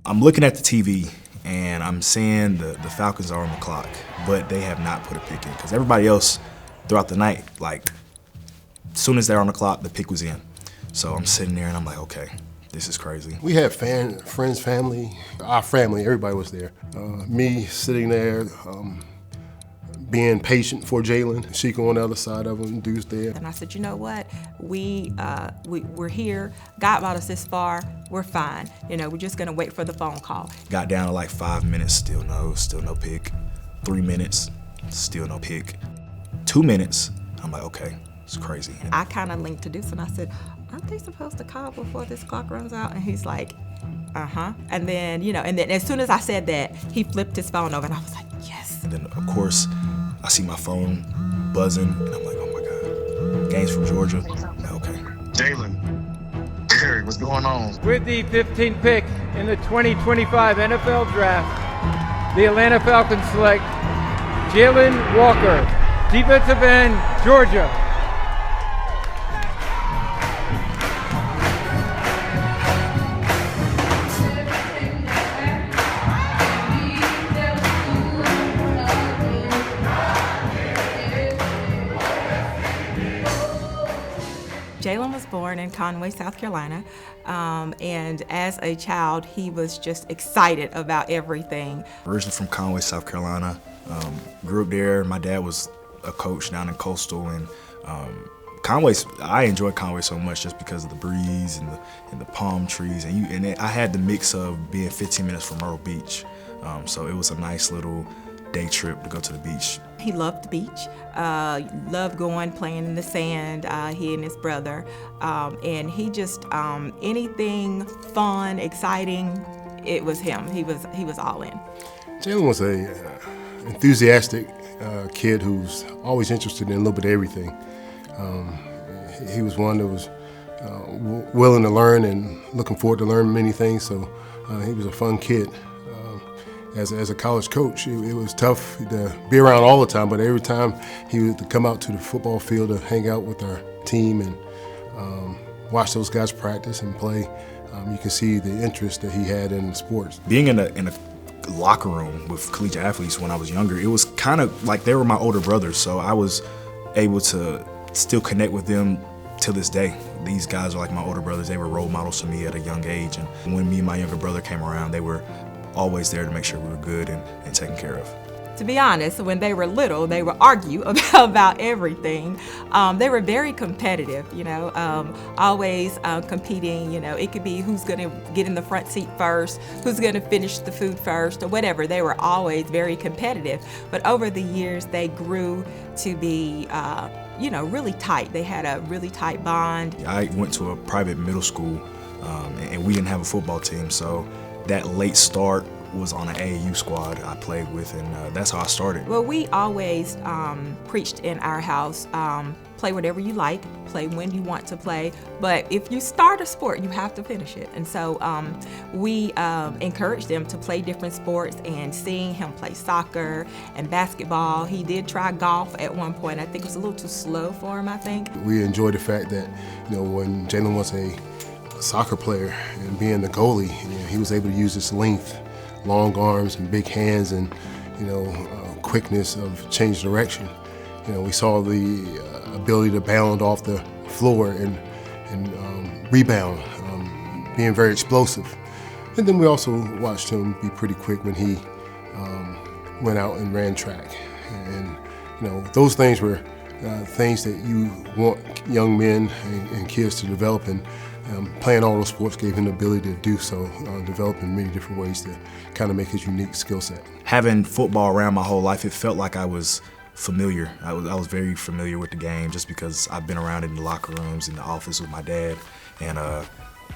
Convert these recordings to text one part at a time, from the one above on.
I'm looking at the TV and I'm seeing the Falcons are on the clock, but they have not put a pick in because everybody else throughout the night, like, as soon as they're on the clock, the pick was in. So I'm sitting there and I'm like, okay, this is crazy. We had friends, family, our family, everybody was there. Me sitting there, being patient for Jalon. Chico on the other side of him, dude's there. And I said, you know what? We're here. God brought us this far. We're fine. You know, we're just gonna wait for the phone call. Got down to like 5 minutes, still no pick. 3 minutes, still no pick. 2 minutes, I'm like, okay, it's crazy. I kind of linked to Deuce and I said, aren't they supposed to call before this clock runs out? And he's like, uh-huh. And then, and then as soon as I said that, he flipped his phone over and I was like, yes. And then, of course, I see my phone buzzing, and I'm like, oh my God. Game's from Georgia. Okay. Jalon, Terry, what's going on? With the 15th pick in the 2025 NFL Draft, the Atlanta Falcons select Jalon Walker, defensive end, Georgia. Jalon was born in Conway, South Carolina, and as a child, he was just excited about everything. Originally from Conway, South Carolina, grew up there. My dad was a coach down in Coastal, and I enjoyed Conway so much just because of the breeze and the palm trees, and I had the mix of being 15 minutes from Myrtle Beach, so it was a nice little day trip to go to the beach. He loved the beach, loved going, playing in the sand, he and his brother, and he just, anything fun, exciting, it was him. He was all in. Jalon was a enthusiastic kid who's always interested in a little bit of everything. He was one that was willing to learn and looking forward to learning many things, so he was a fun kid. As a college coach, it was tough to be around all the time, but every time he would come out to the football field to hang out with our team and watch those guys practice and play, you can see the interest that he had in sports. Being in a locker room with collegiate athletes when I was younger, it was kind of like they were my older brothers, so I was able to still connect with them to this day. These guys are like my older brothers. They were role models to me at a young age, and when me and my younger brother came around, they were always there to make sure we were good and taken care of. To be honest, when they were little, they would argue about everything. They were very competitive, always competing. It could be who's going to get in the front seat first, who's going to finish the food first, or whatever. They were always very competitive. But over the years, they grew to be, really tight. They had a really tight bond. I went to a private middle school, and we didn't have a football team, so that late start was on an AAU squad I played with, and that's how I started. Well, we always preached in our house, play whatever you like, play when you want to play, but if you start a sport, you have to finish it. And so we encouraged them to play different sports, and seeing him play soccer and basketball. He did try golf at one point. I think it was a little too slow for him, I think. We enjoyed the fact that, when Jalon was a soccer player and being the goalie, he was able to use his length, long arms and big hands, and quickness of change direction. We saw the ability to bound off the floor and rebound, being very explosive. And then we also watched him be pretty quick when he went out and ran track. And those things were things that you want young men and kids to develop, and playing all those sports gave him the ability to do so, developing many different ways to kind of make his unique skill set. Having football around my whole life, it felt like I was familiar. I was very familiar with the game just because I've been around it in the locker rooms, in the office with my dad. And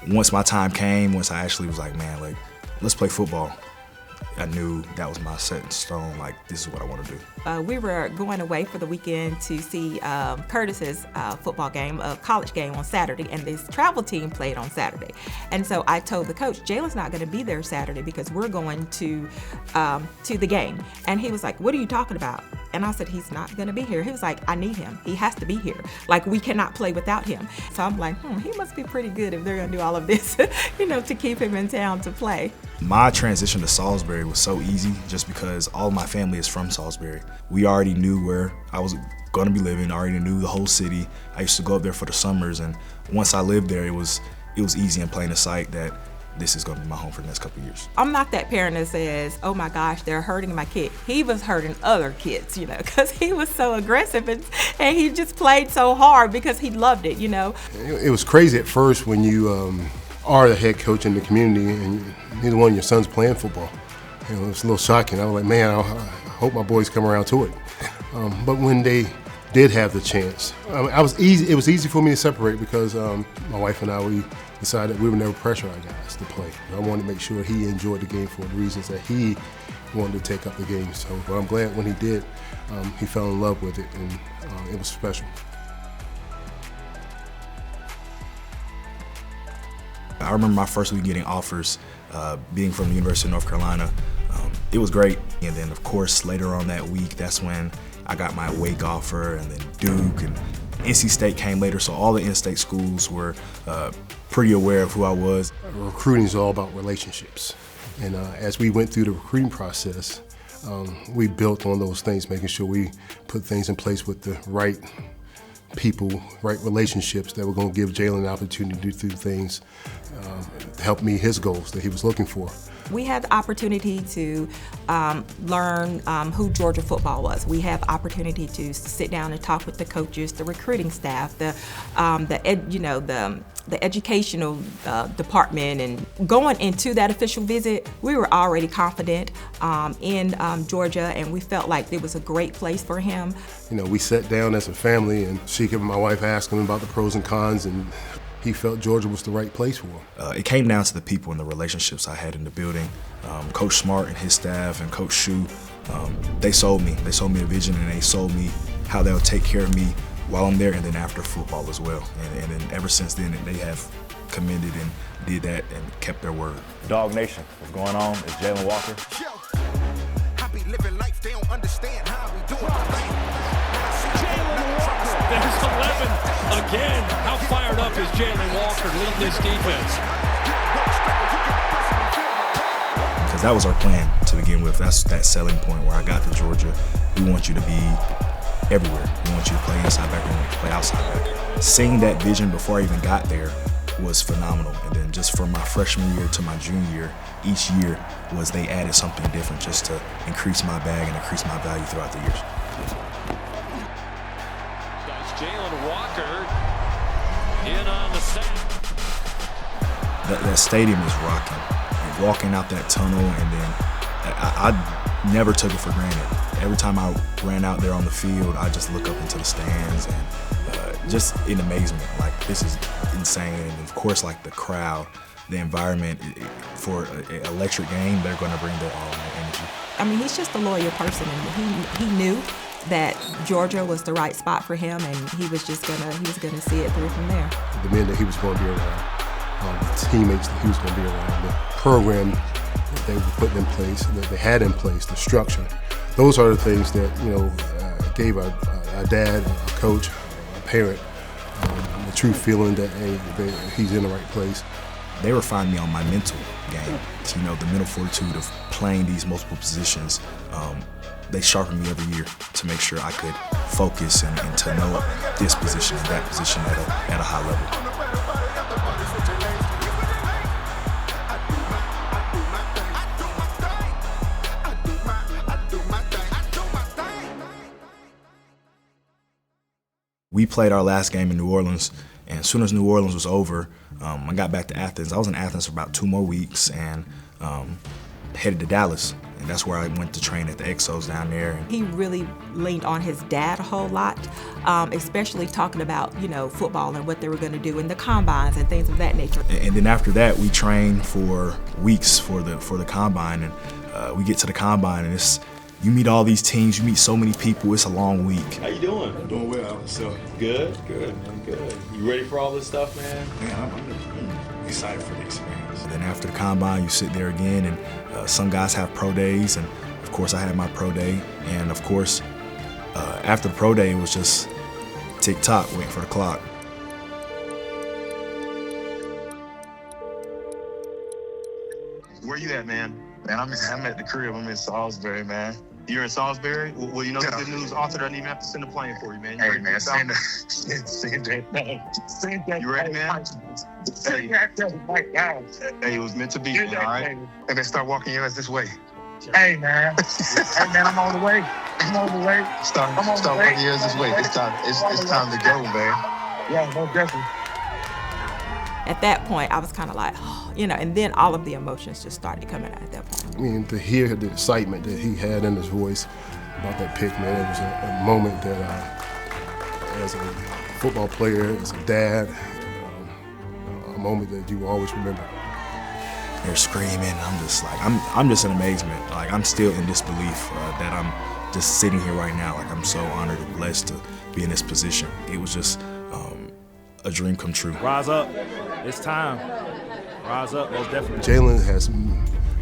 once my time came, once I actually was like, man, let's play football, I knew that was my set in stone, like this is what I want to do. We were going away for the weekend to see Curtis's football game, a college game on Saturday, and this travel team played on Saturday. And so I told the coach, Jalon's not going to be there Saturday because we're going to the game. And he was like, what are you talking about? And I said, he's not going to be here. He was like, I need him. He has to be here. Like, we cannot play without him. So I'm like, he must be pretty good if they're going to do all of this, to keep him in town to play. My transition to Salisbury was so easy just because all of my family is from Salisbury. We already knew where I was going to be living, I already knew the whole city. I used to go up there for the summers, and once I lived there, it was easy and plain in sight that this is going to be my home for the next couple of years. I'm not that parent that says, oh my gosh, they're hurting my kid. He was hurting other kids, because he was so aggressive and he just played so hard because he loved it, It was crazy at first when you are the head coach in the community and neither one of your sons playing football. It was a little shocking. I was like, man, I hope my boys come around to it. But when they did have the chance, it was easy for me to separate because my wife and I, we decided we would never pressure our guys to play. I wanted to make sure he enjoyed the game for the reasons that he wanted to take up the game. So, but I'm glad when he did, he fell in love with it, and it was special. I remember my first week getting offers, being from the University of North Carolina. It was great. And then, of course, later on that week, that's when I got my Wake offer, and then Duke, and NC State came later. So all the in-state schools were pretty aware of who I was. Recruiting is all about relationships. And as we went through the recruiting process, we built on those things, making sure we put things in place with the right people, right relationships that were going to give Jalon an opportunity to do things to help meet his goals that he was looking for. We had the opportunity to learn who Georgia football was. We have opportunity to sit down and talk with the coaches, the recruiting staff, the educational department. And going into that official visit, we were already confident in Georgia, and we felt like it was a great place for him. We sat down as a family, and Sheikah, my wife, asked him about the pros and cons, and he felt Georgia was the right place for him. It came down to the people and the relationships I had in the building. Coach Smart and his staff and Coach Shu, they sold me. They sold me a vision, and they sold me how they'll take care of me while I'm there and then after football as well. And then ever since then, they have commended and did that and kept their word. Dog Nation, what's going on? It's Jalon Walker. Happy living life, they don't understand how we doing. Jalon Walker, there's 11 again. How fired up is Jalon Walker leading this defense? Because that was our plan to begin with. That's that selling point where I got to Georgia. We want you to be everywhere. We want you to play inside back, we want you to play outside back. Seeing that vision before I even got there was phenomenal. And then just from my freshman year to my junior year, each year they added something different just to increase my bag and increase my value throughout the years. That's Jalon Walker in on the set. That stadium is rocking. And walking out that tunnel, and then I never took it for granted. Every time I ran out there on the field, I just look up into the stands and just in amazement. Like, this is insane. And of course, like the crowd, the environment for an electric game, they're going to bring their all that energy. I mean, he's just a loyal person, and he knew that Georgia was the right spot for him, and he was gonna see it through from there. The men that he was going to be around, the teammates that he was going to be around, the program that they were putting in place, that they had in place, the structure. Those are the things that gave our dad, a coach, a parent, the true feeling that he's in the right place. They refined me on my mental game. The mental fortitude of playing these multiple positions. They sharpened me every year to make sure I could focus and to know this position and that position at a high level. We played our last game in New Orleans, and as soon as New Orleans was over, I got back to Athens. I was in Athens for about 2 more weeks and headed to Dallas. And that's where I went to train at the Exos down there. He really leaned on his dad a whole lot, especially talking about, football and what they were going to do in the combines and things of that nature. And then after that, we trained for weeks for the combine. And we get to the combine, and you meet all these teams, you meet so many people. It's a long week. How you doing? I'm doing well. So Good, man, good. You ready for all this stuff, man? I'm excited for the experience. Then after the combine, you sit there again, and some guys have pro days, and of course I had my pro day, and of course after the pro day it was just tick-tock, waiting for the clock. Where you at, man? Man, I'm at the crib. I'm in Salisbury, man. You're in Salisbury? Well, you know the good news, Arthur doesn't even have to send a plane for you, man. You ready, man? Send that. You ready, man? Hey, it was meant to be, man, all right? And then start walking your ass this way. Hey, man. Hey, man, I'm on the way. Start walking your ass this way. It's time to go, man. Yeah, no, definitely. At that point, I was kind of like, oh, and then all of the emotions just started coming out at that point. I mean, to hear the excitement that he had in his voice about that pick, man, it was a moment that, as a football player, as a dad, a moment that you will always remember. They're screaming. I'm just like, I'm just in amazement. Like, I'm still in disbelief that I'm just sitting here right now. Like, I'm so honored and blessed to be in this position. It was just a dream come true. Rise up. It's time. Rise up, most definitely. Jalon has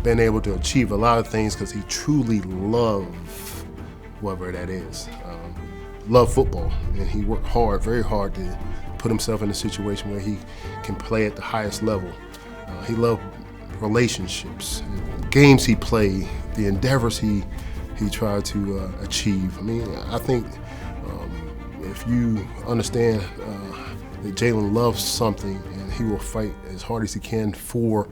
been able to achieve a lot of things because he truly loves whatever that is. Love football, and he worked hard, very hard, to put himself in a situation where he can play at the highest level. He loved relationships, games he played, the endeavors he tried to achieve. I mean, I think if you understand that Jalon loves something, and he will fight as hard as he can for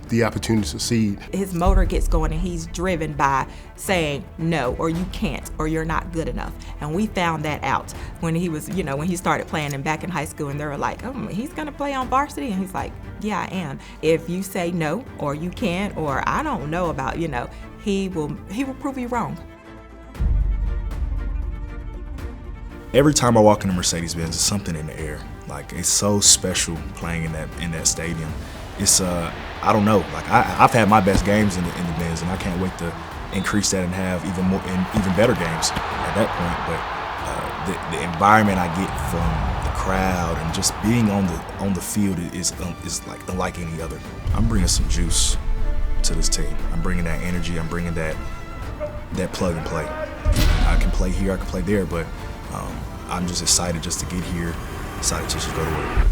the opportunity to succeed. His motor gets going, and he's driven by saying no, or you can't, or you're not good enough. And we found that out when he was, when he started playing and back in high school, and they were like, oh, he's gonna play on varsity, and he's like, yeah, I am. If you say no, or you can't, or I don't know about, he will prove you wrong. Every time I walk into Mercedes-Benz, there's something in the air. Like, it's so special playing in that stadium. It's I don't know. Like, I've had my best games in the Benz, and I can't wait to increase that and have even better games at that point. But the environment I get from the crowd and just being on the field is like unlike any other. I'm bringing some juice to this team. I'm bringing that energy. I'm bringing that plug and play. I can play here. I can play there, but I'm just excited just to get here, excited to just go to work.